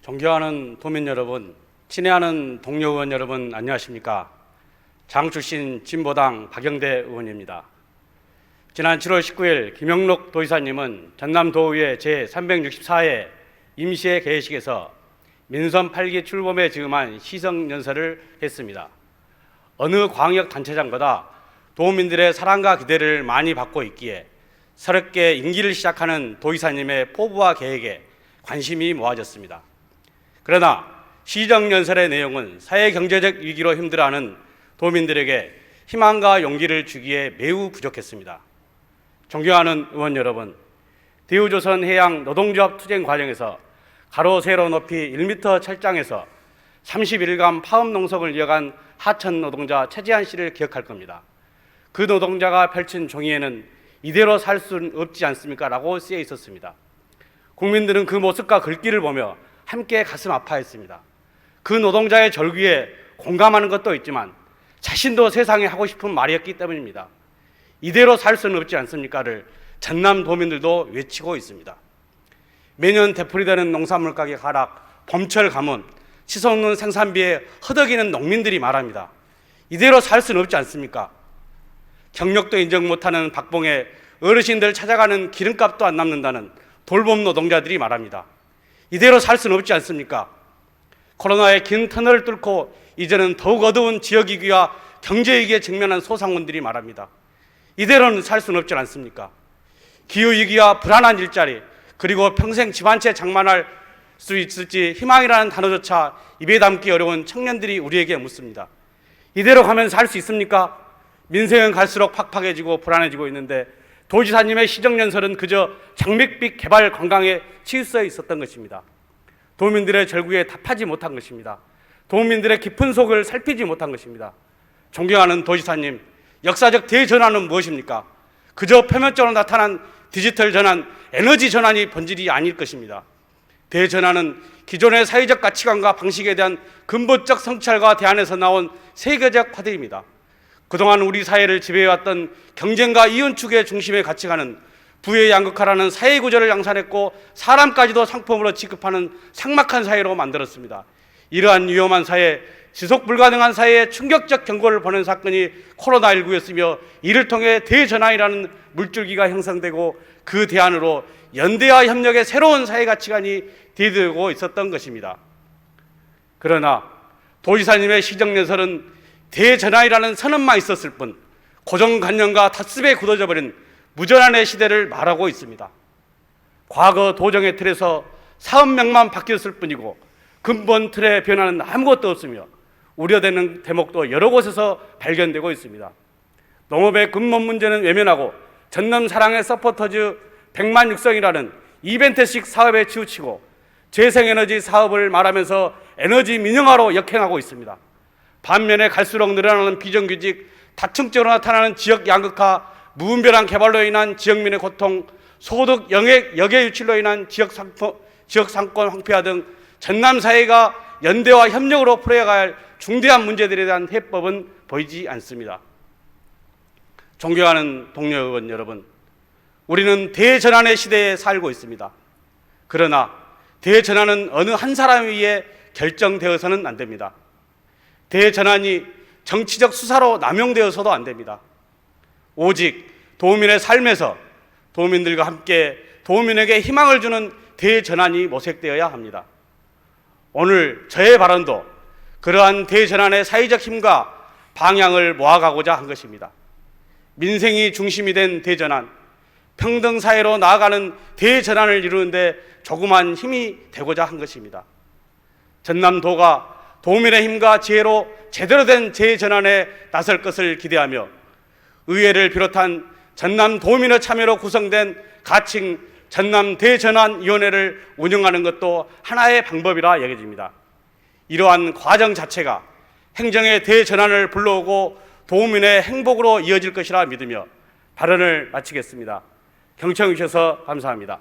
존경하는 도민 여러분, 친애하는 동료 의원 여러분, 안녕하십니까? 장 출신 진보당 박영대 의원입니다. 지난 7월 19일 김영록 도지사님은 전남도의회 제364회 임시회 개회식에서 민선 8기 출범에 즈음한 시성연설을 했습니다. 어느 광역단체장보다 도민들의 사랑과 기대를 많이 받고 있기에 새롭게 임기를 시작하는 도지사님의 포부와 계획에 관심이 모아졌습니다. 그러나 시정연설의 내용은 사회경제적 위기로 힘들어하는 도민들에게 희망과 용기를 주기에 매우 부족했습니다. 존경하는 의원 여러분, 대우조선해양 노동조합 투쟁 과정에서 가로 세로 높이 1m 철장에서 31일간 파업농성을 이어간 하천 노동자 최재한 씨를 기억할 겁니다. 그 노동자가 펼친 종이에는 이대로 살 수는 없지 않습니까? 라고 쓰여 있었습니다. 국민들은 그 모습과 글귀를 보며 함께 가슴 아파했습니다. 그 노동자의 절규에 공감하는 것도 있지만 자신도 세상에 하고 싶은 말이었기 때문입니다. 이대로 살 수는 없지 않습니까를 전남 도민들도 외치고 있습니다. 매년 되풀이되는 농산물 가격 하락, 봄철 가뭄, 치솟는 생산비에 허덕이는 농민들이 말합니다. 이대로 살 수는 없지 않습니까? 경력도 인정 못하는 박봉에 어르신들 찾아가는 기름값도 안 남는다는 돌봄 노동자들이 말합니다. 이대로 살 수는 없지 않습니까? 코로나의 긴 터널을 뚫고 이제는 더욱 어두운 지역위기와 경제위기에 직면한 소상공인들이 말합니다. 이대로는 살 수는 없지 않습니까? 기후위기와 불안한 일자리, 그리고 평생 집 한 채 장만할 수 있을지 희망이라는 단어조차 입에 담기 어려운 청년들이 우리에게 묻습니다. 이대로 가면 살 수 있습니까? 민생은 갈수록 팍팍해지고 불안해지고 있는데 도지사님의 시정연설은 그저 장밋빛 개발 관광에 치우쳐 있었던 것입니다. 도민들의 절규에 답하지 못한 것입니다. 도민들의 깊은 속을 살피지 못한 것입니다. 존경하는 도지사님, 역사적 대전환은 무엇입니까? 그저 표면적으로 나타난 디지털 전환, 에너지 전환이 본질이 아닐 것입니다. 대전환은 기존의 사회적 가치관과 방식에 대한 근본적 성찰과 대안에서 나온 세계적 화두입니다. 그동안 우리 사회를 지배해왔던 경쟁과 이윤축의 중심의 가치관은 부의 양극화라는 사회구조를 양산했고 사람까지도 상품으로 취급하는 삭막한 사회로 만들었습니다. 이러한 위험한 사회, 지속 불가능한 사회에 충격적 경고를 보낸 사건이 코로나19였으며 이를 통해 대전환이라는 물줄기가 형성되고 그 대안으로 연대와 협력의 새로운 사회 가치관이 뒤들고 있었던 것입니다. 그러나 도지사님의 시정연설은 대전환이라는 선언만 있었을 뿐 고정관념과 닷습에 굳어져 버린 무전환의 시대를 말하고 있습니다. 과거 도정의 틀에서 사업명만 바뀌었을 뿐이고 근본 틀의 변화는 아무것도 없으며 우려되는 대목도 여러 곳에서 발견되고 있습니다. 농업의 근본 문제는 외면하고 전남 사랑의 서포터즈 100만 육성이라는 이벤트식 사업에 치우치고 재생에너지 사업을 말하면서 에너지 민영화로 역행하고 있습니다. 반면에 갈수록 늘어나는 비정규직, 다층적으로 나타나는 지역 양극화, 무분별한 개발로 인한 지역민의 고통, 소득 영액 역의 유출로 인한 지역 상권 황폐화 등 전남 사회가 연대와 협력으로 풀어야 할 중대한 문제들에 대한 해법은 보이지 않습니다. 존경하는 동료 의원 여러분, 우리는 대전환의 시대에 살고 있습니다. 그러나 대전환은 어느 한 사람에 의해 결정되어서는 안 됩니다. 대전환이 정치적 수사로 남용되어서도 안 됩니다. 오직 도민의 삶에서 도민들과 함께 도민에게 희망을 주는 대전환이 모색되어야 합니다. 오늘 저의 발언도 그러한 대전환의 사회적 힘과 방향을 모아가고자 한 것입니다. 민생이 중심이 된 대전환, 평등사회로 나아가는 대전환을 이루는데 조그만 힘이 되고자 한 것입니다. 전남도가 도민의 힘과 지혜로 제대로 된 재전환에 나설 것을 기대하며 의회를 비롯한 전남 도민의 참여로 구성된 가칭 전남 대전환위원회를 운영하는 것도 하나의 방법이라 여겨집니다. 이러한 과정 자체가 행정의 대전환을 불러오고 도민의 행복으로 이어질 것이라 믿으며 발언을 마치겠습니다. 경청해 주셔서 감사합니다.